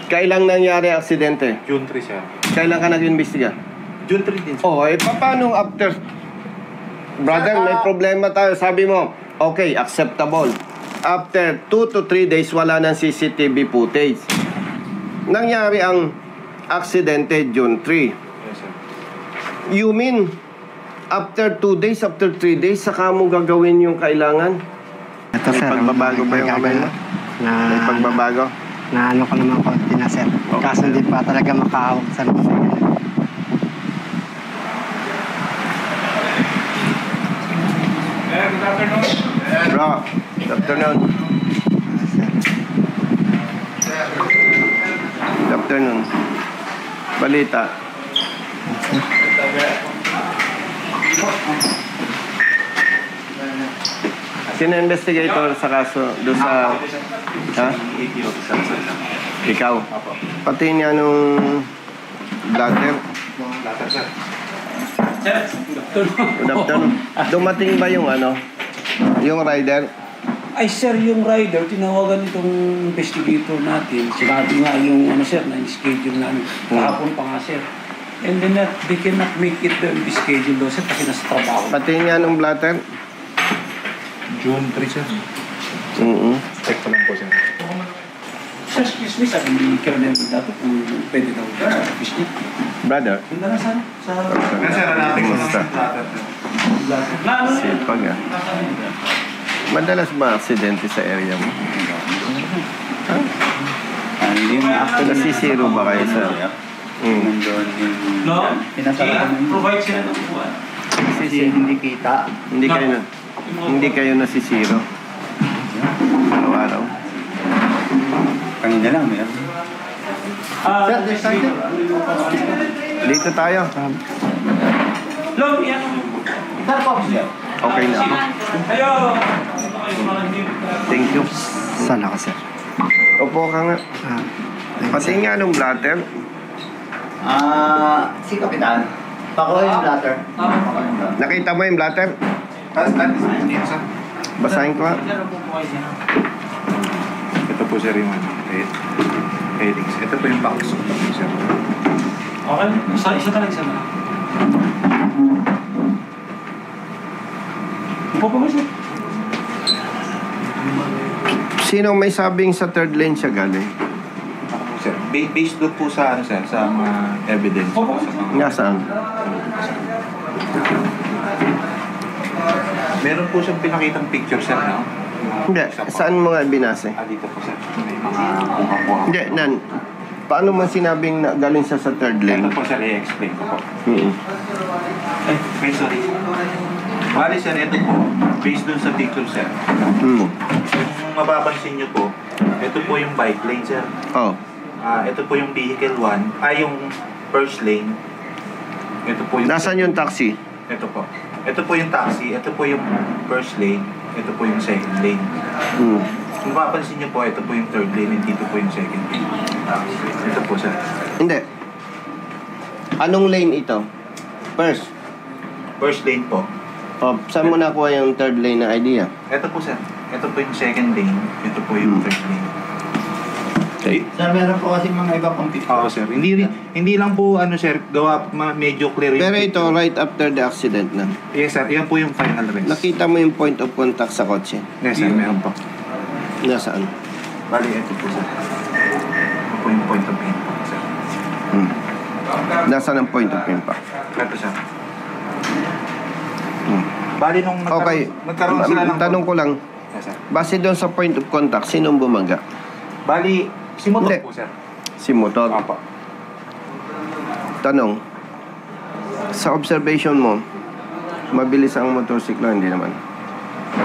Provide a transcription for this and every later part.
Kailang nangyari ang aksidente? June 3, sir. Kailan ka nag-imbestiga? June 3 din, sir. Oh, eh paano after? Brother, may problema tayo. Sabi mo, okay, acceptable. After 2 to 3 days, wala ng CCTV footage. Nangyari ang aksidente June 3. Yes, sir. You mean, after 2 days, after 3 days, saka mo gagawin yung kailangan? Ito, May sir, pagbabago ba yung kamay mo? May pagbabago? Na ano ko naman konti na, sir. Okay. Kaso hindi pa talaga makahawag sa lupa. Good afternoon. Bro, good afternoon. Good afternoon. Balita. Sino investigator sa kaso? Doon sa... Ha? Ikaw? Pati niya nung blatter? Later, sir. Good afternoon. Dumating ba yung ano? Yung rider? Ay sir, yung rider, tinawagan itong investigator natin. Sinabi nga yung ano sir, na schedule namin. Kahapon pa nga sir. And then they cannot make it the schedule daw sir kasi nasa trabaho. Pati niya nung blatter? June 3, sir. Check ko lang po, sir. Sir, excuse me, sabi ni Colonel dapat kung pwede daw ka, office niya. Brother? Yun na lang sana. Sa... Sir, hanapin ko Kumusta? Sipag ah. Madalas ba aksidente sa area mo? Yung after Nasisiro ba kayo sa... nandun yung Provide sila ng buwan. kasi hindi kita. Hindi kayo nasisiro. Araw-araw. Kanina lang, meron. Sir, there's something. Dito tayo. Lord, yan. Sir, po, sir. Okay na ako. Ayo. Thank you. Saan ako, sir? Upo ka nga. Pati nga nung blatter. Si Kapitan. Pakuha yung blatter. Nakita mo yung blatter? Sir. Basahin ko ha. Ito po, sir, yung headings. Ito po yung box. Sir. Okay, isa talaga isa na. Upo pa ba siya? Sino may sabing sa third lane siya galing? Ako po, sir. Based doon po sa, ano, sir, sa mga evidence. Opo. Sa mga... Nga saan? Meron po siyang pinakitang picture, sir, no? Hindi. Saan mo nga binase? Dito po, sir. May mga buha-buha. Hindi, Nan. Paano man sinabing na galing siya sa third lane? Ito po, sir, i-explain ko po. Ay, sorry. Bali, sir, ito po, based dun sa picture, sir. Kung mapapansin nyo po, ito po yung bike lane, sir. Oh. Ito po yung vehicle 1, yung first lane. Ito po yung... Nasaan yung taxi? Ito po. Ito po yung taxi, ito po yung first lane, ito po yung second lane. Kung mapapansin nyo po, ito po yung third lane, and dito po yung second lane. Ito po, sir. Hindi. Anong lane ito? First. First lane po. Oh, saan mo nakuha yung third lane na idea? Ito po, sir. Ito po yung second lane, ito po yung third lane. Okay. Sir, meron po kasi mga iba pang picture. Oo, sir. Hindi lang po, ano, sir, gawa medyo clear yung Pero ito, picture. right after the accident na. Yes, sir. Yan po yung final rest. Nakita mo yung point of contact sa kotse? Yes, sir. Meron po. Nasaan? Bali, ito po, sir. Ito po yung point of impact, sir. Nasaan ang point of impact? Ito, sir. Bali, nung nagkaroon sila ng... Tanong ko lang, Yes, sir. base doon sa point of contact, sinong bumaga? Bali, si motor Hindi. po, sir. Si motor. Opo. Tanong, sa observation mo, mabilis ang motorsiklo, hindi naman.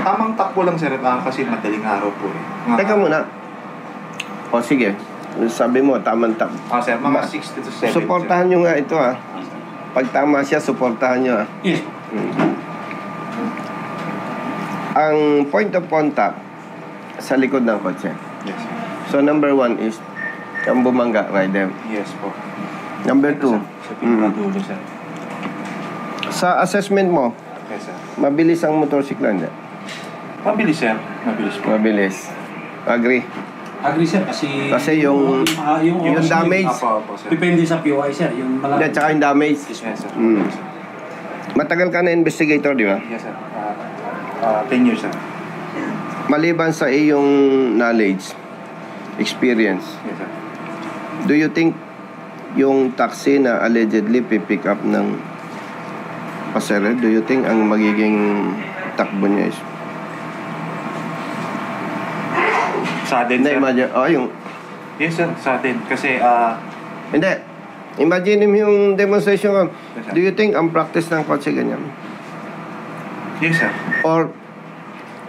Tamang takbo lang, sir, kasi madaling araw po eh. Teka muna. O sige, sabi mo, tamang takbo. Sir, mga 60 to 70. Suportahan nyo nga ito ah. Pag tama siya, suportahan nyo ah. Yes. Ang point of contact sa likod ng kotse. Yes, sir. So number 1 is ang bumangga rider. Yes po. Number 2, Sa pinakadulo, sir. sa assessment mo, Yes, sir. mabilis ang motorsiklo, hindi? Mabilis, sir. Mabilis po. Mabilis. Agree. Agree sir, kasi Yung oras damage. Opo, sir. depende sa POI sir, yung Hindi, malaki. tsaka yung damage. Yes, sir. Mm. Matagal ka na investigator, di ba? Yes, sir. 10 years, sir. Maliban sa iyong knowledge, experience, Yes, sir. do you think yung taxi na allegedly pipick up ng pasero, do you think ang magiging takbo niya is Sudden, hindi, sir. imagine, yung Yes, sir. Sudden. Kasi, hindi, imagine mo yung demonstration ko. Yes, sir. Do you think ang practice ng kotse ganyan? yes, sir. Or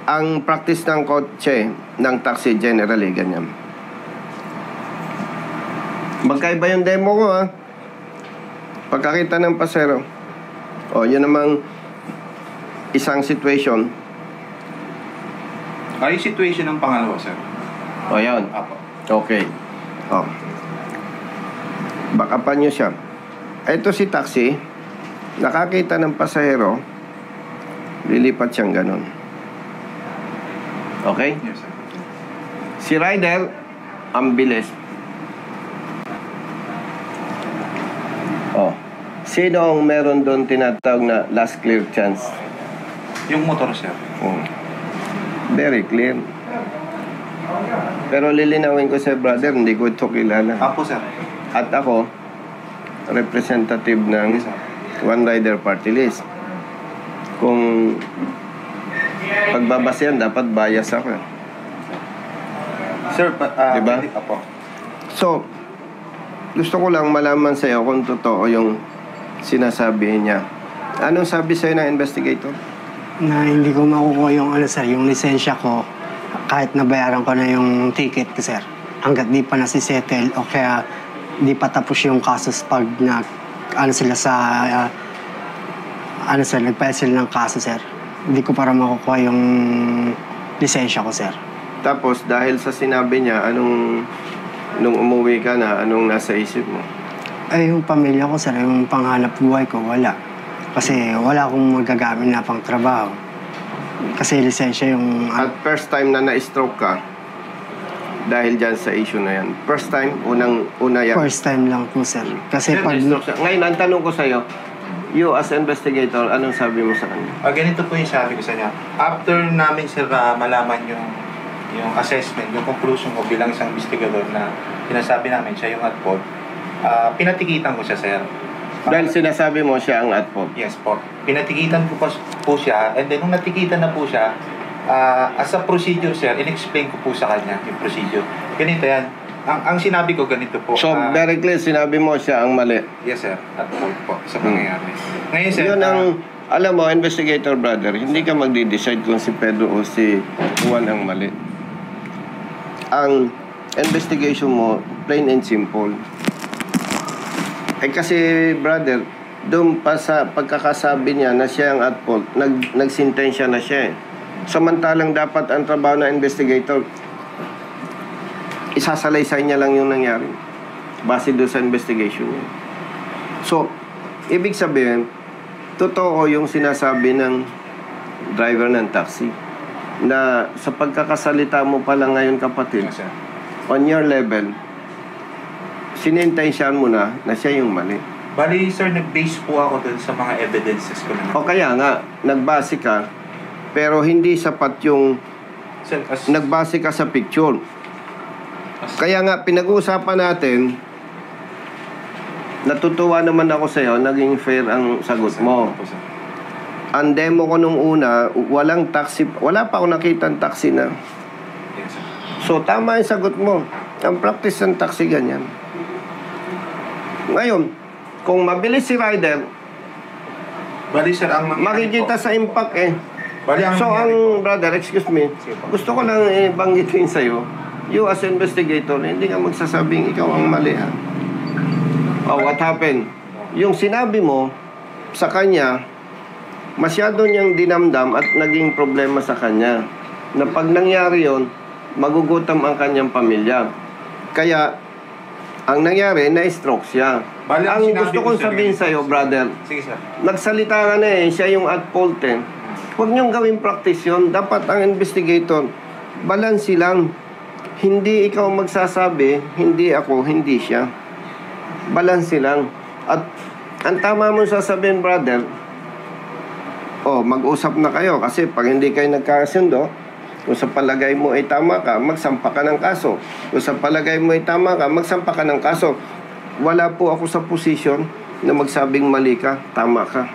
ang practice ng kotse ng taxi generally ganyan? Magkaiba yung demo ko, ha? Pagkakita ng pasero, yun namang isang situation. Yung situation ng pangalawa, sir. Yun. Apo. Okay. Bakapan nyo siya. Ito si taxi, nakakita ng pasahero, lilipat siyang ganon. Okay? Yes, sir. Si rider, ang bilis. Sino ang meron doon tinatawag na last clear chance? Yung motor, sir. Very clear. Pero lilinawin ko sa brother, hindi ko ito kilala. Apo, sir. At ako, representative ng Yes, sir. One Rider Party List. Kung pagbabase yan, dapat bias ako. Sir, Diba? Apo. So, gusto ko lang malaman sa'yo kung totoo yung sinasabi niya. Anong sabi sa'yo ng investigator? Na hindi ko makukuha yung sir, yung lisensya ko kahit nabayaran ko na yung ticket ko sir. Hanggat di pa nasisettle o kaya di pa tapos yung kasos pag sila sa nag-file sila ng kaso sir. Hindi ko para makukuha yung lisensya ko sir. Tapos, dahil sa sinabi niya, nung umuwi ka na, anong nasa isip mo? Ay, yung pamilya ko sir, yung panghanap buhay ko, wala. Kasi wala akong magagamit na pang trabaho. Kasi lisensya yung... At first time na na-stroke ka, dahil dyan sa issue na yan. First time, una yan. First time lang po sir. Kasi Sir, pag... na-stroke siya. Ngayon, ang tanong ko sa'yo, you as investigator, anong sabi mo sa kanya? Ganito po yung sabi ko sa niya. After namin, sir, malaman yung assessment, yung conclusion ko bilang isang investigador na sinasabi namin siya yung at fault, pinatikitan ko siya, sir. Dahil sinasabi mo siya ang at fault. Yes po. Pinatikitan ko po siya, and then nung natikitan na po siya, as a procedure, sir, in-explain ko po sa kanya yung procedure. Ganito yan. Ang sinabi ko ganito po. So, very clear, sinabi mo siya ang mali. Yes, sir. At fault po sa pangyayari. Ngayon, sir, Yun ang, alam mo, investigator brother, hindi ka magdi-decide kung si Pedro o si Juan ang mali. Ang investigation mo, plain and simple. Kasi, brother, doon pa sa pagkakasabi niya na siya ang at fault, nagsintensya na siya. Samantalang dapat ang trabaho ng investigator, isasalaysay niya lang yung nangyari base doon sa investigation niya. So, ibig sabihin, totoo yung sinasabi ng driver ng taxi na sa pagkakasalita mo pala ngayon, kapatid, yes, sir. on your level, sinintensyahan mo na siya yung mali. Bali, sir, nag-base po ako dun sa mga evidences ko na. O kaya nga, nagbase ka, pero hindi sapat yung Sir, nagbase ka sa picture. Kaya nga, pinag-uusapan natin, natutuwa naman ako sa'yo, naging fair ang sagot mo. Ang demo ko nung una, walang taxi, wala pa ako nakitang taxi na. yes, sir. So, tama yung sagot mo. Ang practice ng taxi, ganyan. Ngayon, kung mabilis si rider, Bali, sir, ang nangyari makikita po- sa impact Bali, ang So, nangyari ang brother, excuse me, Sige po. gusto ko lang banggitin sa'yo, you as investigator, hindi ka magsasabing ikaw ang mali, ha? Oh, what happened? Yung sinabi mo sa kanya, masyado niyang dinamdam at naging problema sa kanya. Na pag nangyari yon, magugutom ang kanyang pamilya. Kaya, ang nangyari, na-stroke siya. Bali, ang Ang sinabi gusto ko, kong sir, sabihin ganito. sa'yo, brother, Sige, sir. nagsalita ka na siya yung at fault Huwag niyong gawing practice yun. Dapat ang investigator, balansi lang. hindi ikaw magsasabi, hindi ako, hindi siya. Balanse lang. At ang tama mo sasabihin, brother, mag-usap na kayo kasi pag hindi kayo nagkakasundo, kung sa palagay mo ay tama ka, magsampa ka ng kaso. Kung sa palagay mo ay tama ka, magsampa ka ng kaso. Wala po ako sa posisyon na magsabing mali ka, tama ka.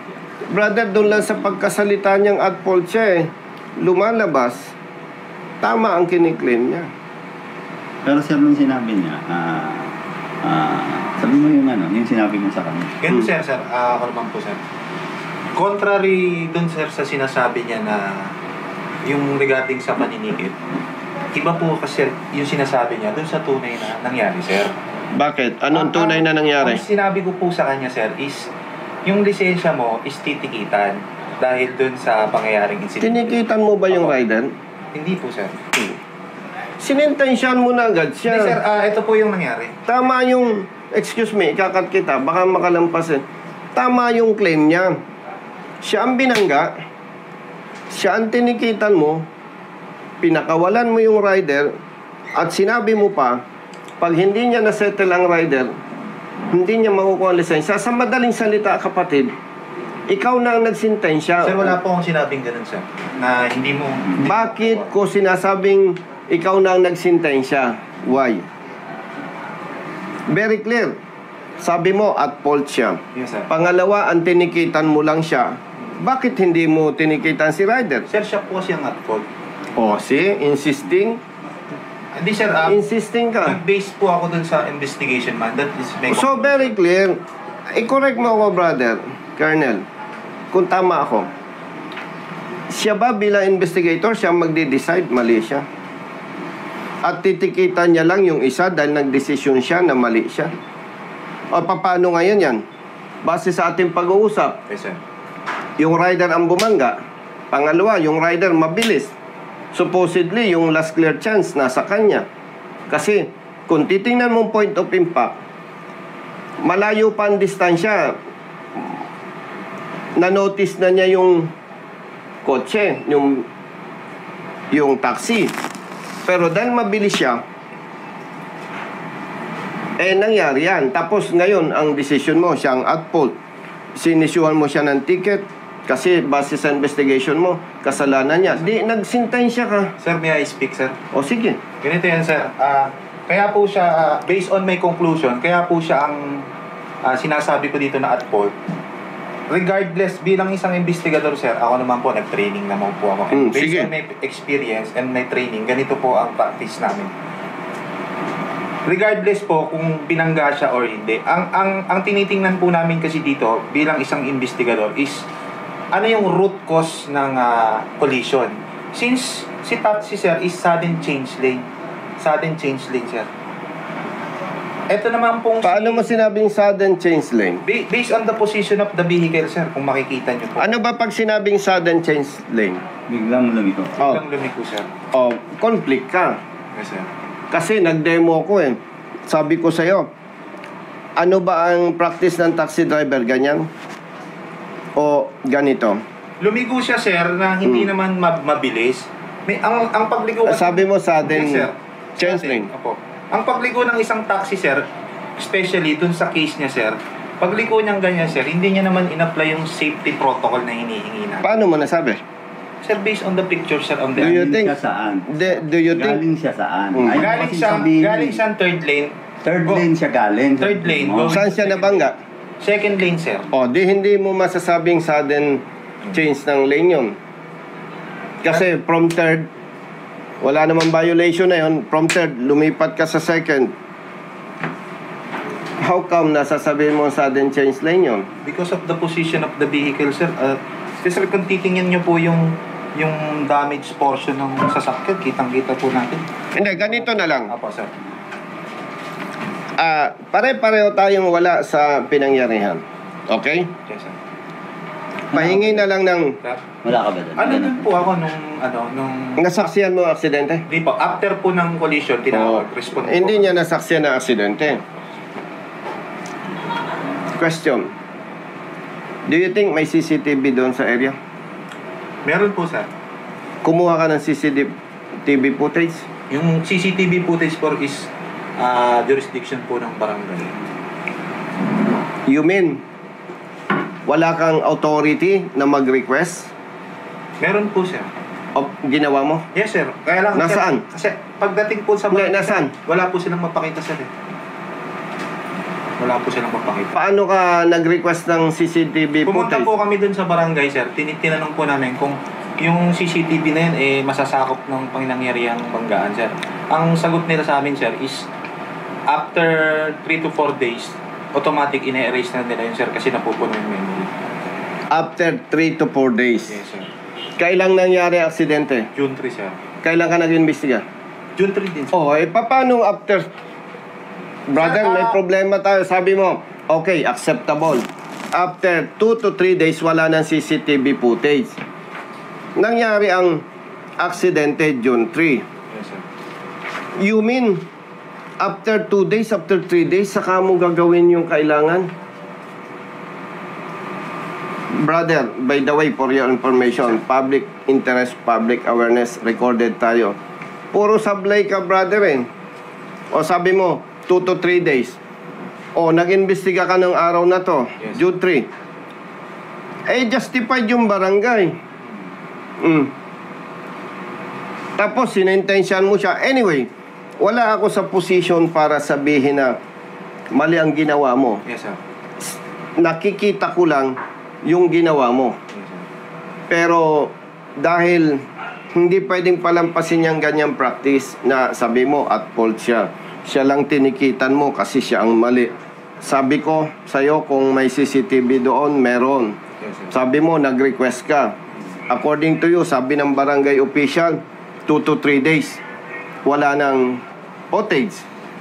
Brother, doon lang sa pagkasalita niyang at fault siya lumalabas, tama ang kiniklaim niya. Pero sir, nung sinabi niya, sabi mo yung yung sinabi mo sa kanya. Ganun sir, ako naman po sir. Contrary dun sir sa sinasabi niya na yung regarding sa paninikit, iba po kasi yung sinasabi niya dun sa tunay na nangyari sir. Bakit? Anong tunay na nangyari? Ang sinabi ko po sa kanya sir is, yung lisensya mo is titikitan dahil dun sa pangyayaring incident. Tinikitan mo ba yung rider? Hindi po sir. Sinintensyahan mo na agad siya. Hindi sir, ito po yung nangyari. Tama yung, excuse me, ikakat kita, baka makalampasin. Tama yung claim niya. Siya ang binangga, siya ang tinikitan mo, pinakawalan mo yung rider, at sinabi mo pa, pag hindi niya nasettle ang rider, hindi niya makukuha ang lisensya. Sa madaling salita, kapatid, ikaw na ang nagsintensya. Sir, wala po akong sinabing ganun sir. Na hindi mo... Bakit ko sinasabing ikaw na ang nagsintensya? Why? Very clear. Sabi mo, at fault siya. Yes sir. Pangalawa, ang tinikitan mo lang siya. Bakit hindi mo tinikitan si rider? Sir, siya po kasi ang at fault. See? Insisting? Hindi sir, Insisting ka. nag-base po ako dun sa investigation man. That is my So, very clear. I-correct mo ako, brother, Colonel. Kung tama ako. Siya ba bilang investigator, siya magde-decide, mali siya? At titikitan niya lang yung isa dahil nagdesisyon siya na mali siya? O paano ngayon yan? Base sa ating pag-uusap, Yes sir. yung rider ang bumangga. Pangalawa, yung rider mabilis. Supposedly, yung last clear chance nasa kanya. Kasi, kung titingnan mong point of impact, malayo pa ang distansya. Na-notice na niya yung kotse, yung taxi. Pero dahil mabilis siya, nangyari yan. Tapos ngayon, ang decision mo, siyang at fault. Sinisyuhan mo siya ng ticket kasi base sa investigation mo, kasalanan niya. Di, nagsintensya ka. Sir, may I speak sir? O sige. Ganito yan sir. Kaya po siya, based on my conclusion, kaya po siya ang sinasabi ko dito na at fault. Regardless, bilang isang investigador sir, ako naman po, nag-training naman po ako. And based sige. on my experience and my training, ganito po ang practice namin. Regardless po kung binangga siya or hindi, ang tinitingnan po namin kasi dito bilang isang investigador is ano yung root cause ng collision. Since si taxi sir is sudden change lane. Sudden change lane sir. Ito naman pong Paano mo sinabing sudden change lane? based on the position of the vehicle sir, kung makikita nyo po. Ano ba pag sinabing sudden change lane? Biglang lumiko. Biglang lumiko sir. Conflict ka. Yes sir. Kasi nag-demo ko Sabi ko sa'yo, ano ba ang practice ng taxi driver? Ganyan? O ganito? Lumigo siya sir na hindi naman mabilis. Ang pagligo Sabi mo sudden Yes, sir. change Sudden, lane. Opo. Ang pagligo ng isang taxi sir, especially dun sa case niya sir, pagligo niyang ganyan sir, hindi niya naman in-apply yung safety protocol na hinihingi natin. Paano mo nasabi? Sir, based on the picture sir on the Do you Galing think- siya saan? Do you think... Galing siya saan? Mm. Ayaw galing kasi siya sabihin. third lane. Third Go. lane siya galing. Third lane, Mo. go. Saan siya nabangga? Second lane sir. Di hindi mo masasabing sudden change ng lane yun. Kasi from third, wala namang violation na yun. From third, lumipat ka sa second. How come nasasabihin mo sudden change lane yun? Because of the position of the vehicle sir. Sir, kung titingnan niyo po yung damage portion ng sasakyan, kitang-kita po natin. Hindi, ganito na lang. Apo sir. Pare-pareho tayong wala sa pinangyarihan. Okay? Yes sir. Pahingi na lang ng... Sir, Wala ka ba doon? ano dun po ako nung Nasaksiyan mo ang aksidente? Di po, after po ng collision, tinawag, respond po. Hindi niya nasaksiyan ang aksidente. Question. Do you think may CCTV doon sa area? Meron po, sir. Kumuha ka ng CCTV footage? Yung CCTV footage po is jurisdiction po ng barangay. You mean, wala kang authority na mag-request? Meron po, sir. O ginawa mo? Yes, sir. Kaya lang, Nasaan? Sir, kasi pagdating po sa Hindi, nasaan? wala po silang mapakita, sir. Wala po silang mapakita. Paano ka nag-request ng CCTV Pumunta footage? po kami dun sa barangay, sir. Tinanong po namin kung yung CCTV na yun masasakop ng pangyayariang banggaan, sir. Ang sagot nila sa amin, sir, is after 3 to 4 days, automatic ina-erase na nila yun, sir, kasi napupuno yung memory. After 3 to 4 days. Yes, sir. Kailang nangyari ang aksidente? June 3, sir. Kailan ka nag-imbestiga? June 3 din, sir. Oh, paano after? Brother, Sir, may problema tayo. Sabi mo, okay, acceptable. After 2 to 3 days, wala ng CCTV footage. Nangyari ang aksidente June 3. Yes, sir. You mean, after 2 days, after 3 days, saka mo gagawin yung kailangan? Brother, by the way, for your information, public interest, public awareness, recorded tayo. Puro sablay ka, brother, eh. O sabi mo, 2 to 3 days. O, nag-imbestiga ka ng araw na to, Yes. June 3. Justified yung barangay. Tapos, sinintensyan mo siya. Anyway, wala ako sa position para sabihin na mali ang ginawa mo. Yes, sir. Nakikita ko lang yung ginawa mo. Yes, sir. Pero dahil hindi pwedeng palampasin yung ganyang practice na sabi mo at fault siya. Siya lang tinikitan mo kasi siya ang mali. Sabi ko sa'yo kung may CCTV doon, meron. Yes, sir. Sabi mo, nag-request ka. According to you, sabi ng barangay official, 2 to 3 days. Wala nang footage.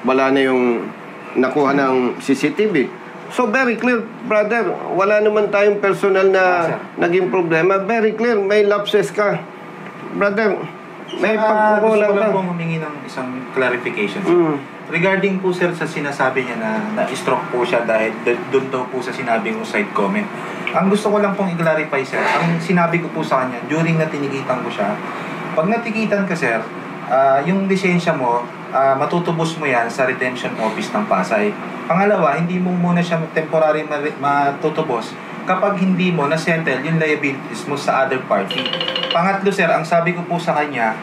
Wala na yung nakuha ng CCTV. So, very clear, brother. Wala naman tayong personal na naging problema. Very clear, may lapses ka. Brother, may pagkukulang gusto ko lang ka. pong humingi ng isang clarification, sir. Regarding po, sir, sa sinasabi niya na na-stroke po siya dahil doon daw po sa sinabing side comment. Ang gusto ko lang pong i-clarify, sir, ang sinabi ko po sa kanya, during na tinikitan ko siya, pag natikitan ka, sir, yung lisensya mo, matutubos mo yan sa Redemption Office ng Pasay. Pangalawa, hindi mo muna siya temporary matutubos kapag hindi mo na-settle yung liabilities mo sa other party. Pangatlo, sir, ang sabi ko po sa kanya,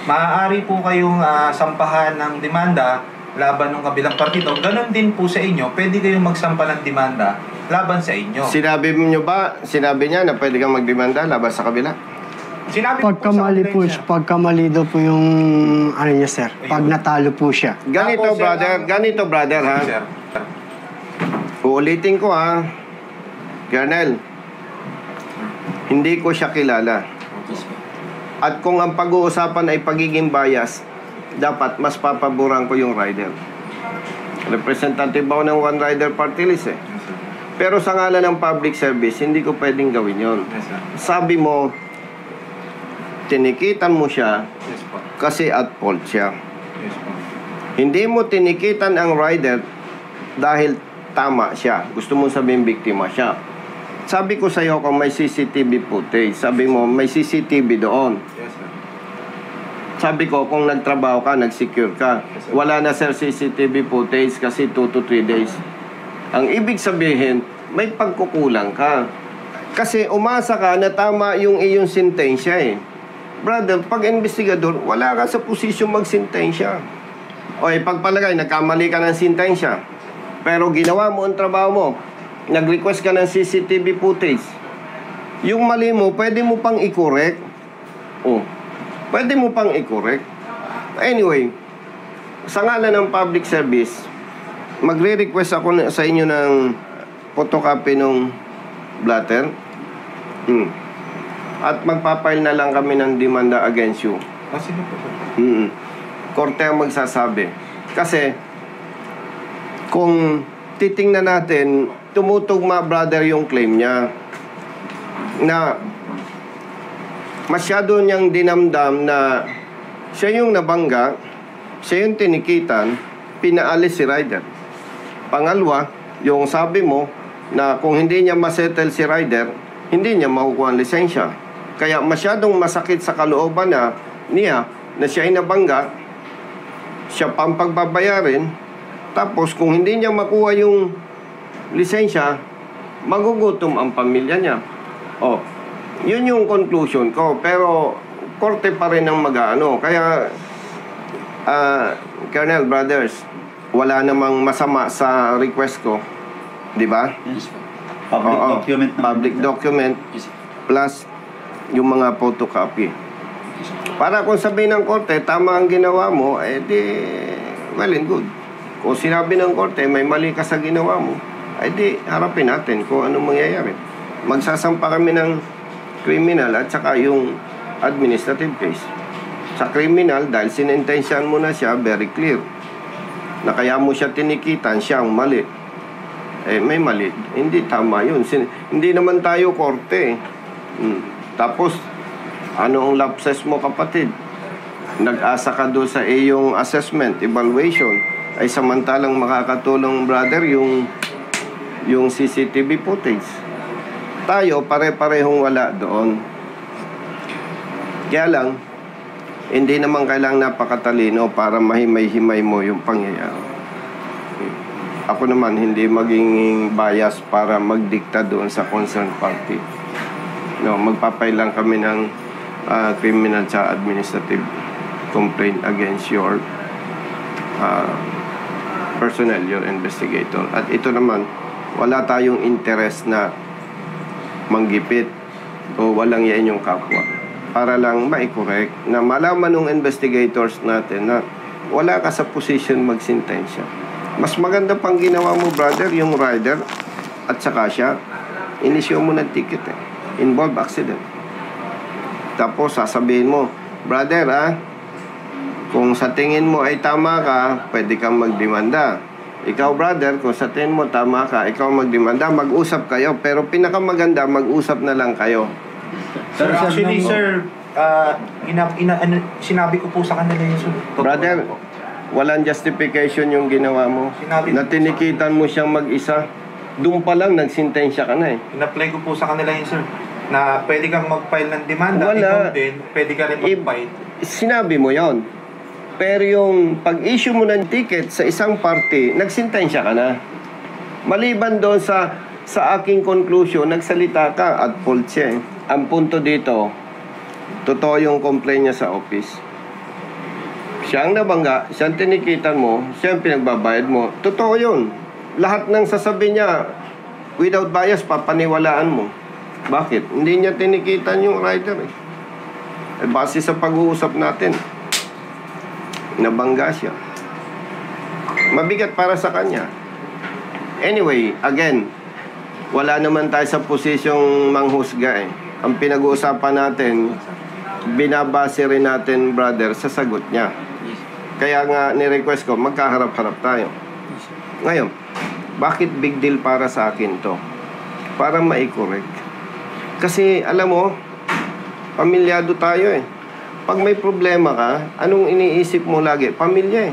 maaari po kayong sampahan ng demanda laban ng kabilang partido. Ganon din po sa inyo, pwede kayong magsampa ng demanda laban sa inyo. Sinabi niya na pwede kang magdemanda laban sa kabila? Sinabi ko Pagkamali po online, siya, pagkamali daw po yung ano niya, sir. Pag natalo po siya. Ganito, Tapos, sir, brother, ha? sir. Uulitin ko, ha? Colonel, hindi ko siya kilala. At kung ang pag-uusapan ay pagiging bias, dapat mas papaboran ko yung rider. Representative ako ng One Rider Party List, eh. Yes, sir. Pero sa ngalan ng public service, hindi ko pwedeng gawin yon. Yes, sir. Sabi mo, tinikitan mo siya Yes po. kasi at fault siya. Yes po. Hindi mo tinikitan ang rider dahil tama siya. Gusto mong sabihin biktima siya. Sabi ko sa iyo kung may CCTV footage, sabi mo may CCTV doon. Yes, sir. Sabi ko kung nagtrabaho ka, nagsecure ka. Wala na sir CCTV footage kasi 2 to 3 days. Ang ibig sabihin, may pagkukulang ka. Kasi umasa ka na tama yung iyong sentensya eh. Brother, pag investigador, wala ka sa posisyon magsintensya. O pagpalagay, nagkamali ka ng sentensya. Pero ginawa mo ang trabaho mo. Nag-request ka ng CCTV footage. Yung mali mo, pwede mo pang i-correct. Oh, pwede mo pang i-correct. Anyway, sa ngalan ng public service, magre-request ako sa inyo ng photocopy ng blatter. At magpapile na lang kami ng demanda against you. Sige po, sir. Korte ang magsasabi. Kasi, kung titingnan natin, tumutugma, brother, yung claim niya na masyado niyang dinamdam na siya yung nabangga, siya yung tinikitan, pinaalis si rider. Pangalawa, yung sabi mo na kung hindi niya masettle si rider, hindi niya makukuha ang lisensya. Kaya masyadong masakit sa kalooban na niya na siya ay nabangga, siya pa ang pagbabayarin. Tapos kung hindi niya makuha yung lisensya, magugutom ang pamilya niya. Oh, yun yung conclusion ko. Pero korte pa rin ang mag-aano. Kaya Colonel, brothers, wala namang masama sa request ko, di ba? Yes, public Oo, document naman. public document plus yung mga photocopy. Para kung sabihin ng korte, tama ang ginawa mo, di, well and good. Kung sinabi ng korte, may mali ka sa ginawa mo, di, harapin natin kung anong mangyayari. Magsasampa kami ng criminal at saka yung administrative case. Sa criminal, dahil sinintensyahan mo na siya, very clear. Na kaya mo siya tinikitan, siya ang mali. May mali. Hindi tama yun. Hindi naman tayo korte. Tapos, ano ang lapses mo, kapatid? Nag-asa ka doon sa iyong assessment, evaluation, ay samantalang makakatulong, brother, yung CCTV footage. Tayo, pare-parehong wala doon. Kaya lang, hindi naman kailangang napakatalino para mahimay-himay mo yung pangyayari. Ako naman, hindi maging bias para magdikta doon sa concerned party. No, magpapay lang kami ng criminal sa administrative complaint against your personnel, your investigator. At ito naman, wala tayong interest na manggipit o walang yain yung kapwa. Para lang ma-correct na malaman ng investigators natin na wala ka sa position magsintensya. Mas maganda pang ginawa mo, brother, yung rider at saka siya, inisyo mo ng ticket involve accident. Tapos sasabihin mo, brother, kung sa tingin mo ay tama ka, pwede kang magdemanda. Ikaw, brother, kung sa tingin mo tama ka, ikaw magdemanda, mag-usap kayo. Pero pinakamaganda, mag-usap na lang kayo. Sir, actually, sir, sinabi ko po sa kanila yung Brother, walang justification yung ginawa mo. Sinabi na tinikitan mo siyang mag-isa. Doon pa lang, nagsintensya ka na In-apply ko po sa kanila yun, sir, na pwede kang mag-file ng demanda. Wala. Ikaw din, pwede ka rin mag-file. Sinabi mo yon. Pero yung pag-issue mo ng ticket sa isang party, nagsintensya ka na. Maliban doon sa aking conclusion, nagsalita ka at fault siya. Ang punto dito, totoo yung complaint niya sa office. Siya ang nabangga, siya ang tinikitan mo, siya ang pinagbabayad mo. Totoo yun. Lahat ng sasabihin niya, without bias, papaniwalaan mo. Bakit? Hindi niya tinikitan yung rider base sa pag-uusap natin, nabangga siya. Mabigat para sa kanya. Anyway, again, wala naman tayo sa posisyong manghusga Ang pinag-uusapan natin, binabase rin natin, brother, sa sagot niya. Kaya nga, ni-request ko, magkaharap-harap tayo. Ngayon, bakit big deal para sa akin to? Para ma-correct. Kasi, alam mo, pamilyado tayo Pag may problema ka, anong iniisip mo lagi? Pamilya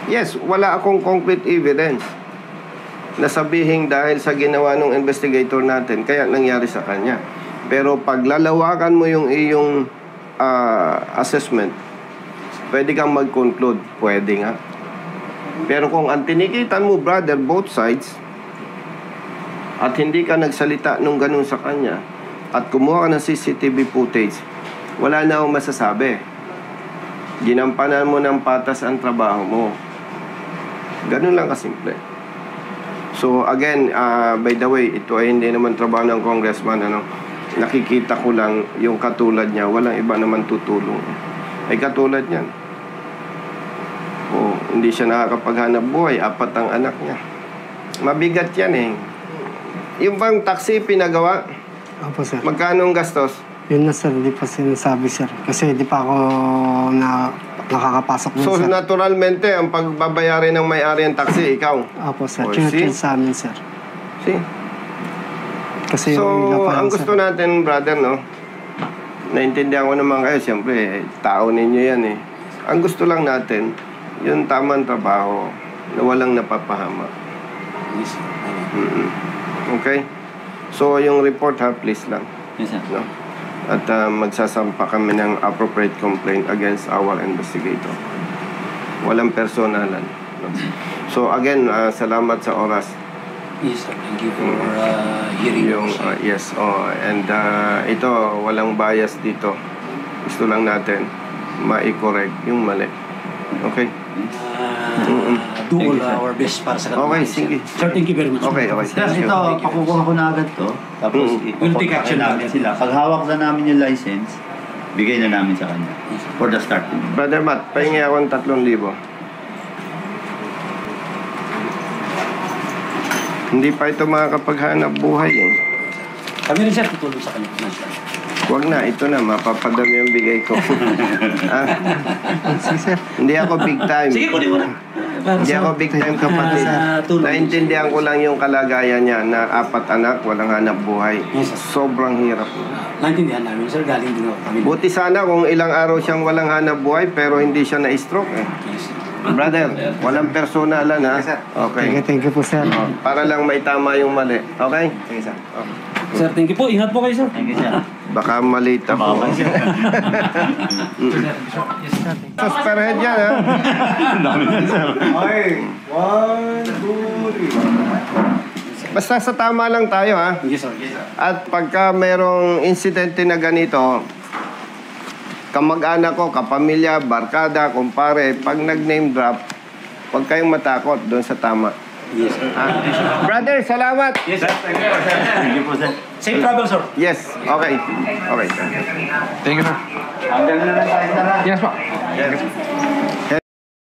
Yes, wala akong concrete evidence na sabihin dahil sa ginawa ng investigator natin, kaya nangyari sa kanya. Pero pag lalawakan mo yung iyong assessment, pwede kang mag-conclude. Pwede nga. Pero kung ang tinikitan mo, brother, both sides, at hindi ka nagsalita nung ganun sa kanya, at kumuha ka ng CCTV footage, wala na akong masasabi. Ginampanan mo ng patas ang trabaho mo. Ganun lang kasimple. So again, by the way, ito ay hindi naman trabaho ng congressman. Nakikita ko lang yung katulad niya. Walang iba naman tutulong. Ay katulad niyan. Hindi siya nakakapaghanap buhay. 4 ang anak niya. Mabigat yan Yung bang taxi pinagawa? Opo, sir. Magkano ang gastos? Yun na, sir. Di pa sinasabi, sir. Kasi di pa ako nakakapasok dun, So sir. naturalmente, ang pagbabayari ng may-ari ng taxi, ikaw. Opo, sir. Oh, Chinutin see? sa amin, sir. See? Kasi So, yung ilan pa ang lang, gusto sir. natin, brother, naintindihan ko naman kayo, siyempre, tao ninyo yan Ang gusto lang natin, yung tamang trabaho na walang napapahama. Okay? So, yung report please lang. Yes, sir. No? At magsasampa kami ng appropriate complaint against our investigator. Walang personalan. So again, salamat sa oras. Yes, sir. Thank you for hearing Yung, us. yes, and ito, walang bias dito. Gusto lang natin ma-correct yung mali. Okay? Do all our best para sa Okay, katunayan, sige. sir. Sir, thank you very much. Okay. Sir, Thank you. ito, pakukuha ko na agad to. Tapos, We'll take action namin agad. sila. Pag hawak na namin yung license, bigay na namin sa kanya. For the starting. Brother Matt, pahingi ako ng 3,000. Hindi pa ito makakapaghanap buhay eh. Kami rin, sir, tutulong sa kanya. Sir. Huwag na, ito na, mapapadami ang bigay ko. Hindi ako big time. Sige, kunin mo na. Hindi ako big time kapatid. tulong. Naintindihan ko lang yung kalagayan niya na 4 anak, walang hanap buhay. Yes, sir. Sobrang hirap. Naintindihan namin, sir. Galing din ako kami. Buti sana kung ilang araw siyang walang hanap buhay pero hindi siya na-stroke eh. Yes, sir. Brother, walang personalan ha. Okay. Thank you po, sir. Para lang maitama yung mali. Okay? Sige, sir. Sir, thank you po. Ingat po kayo, sir. Thank you, sir. Baka malita po. Suspended yan ha. Okay. 1, 2, 3. Basta sa tama lang tayo ha. Yes, sir. At pagka merong insidente na ganito, kamag-anak ko, kapamilya, barkada, kumpare, pag nag-name drop, huwag kayong matakot doon sa tama. Yes, sir. Brother, salamat! Yes, sir. Thank you po, sir. Safe travel, sir. Yes, okay. Okay. Hanggang na lang tayo, sir. Yes, po. Yes.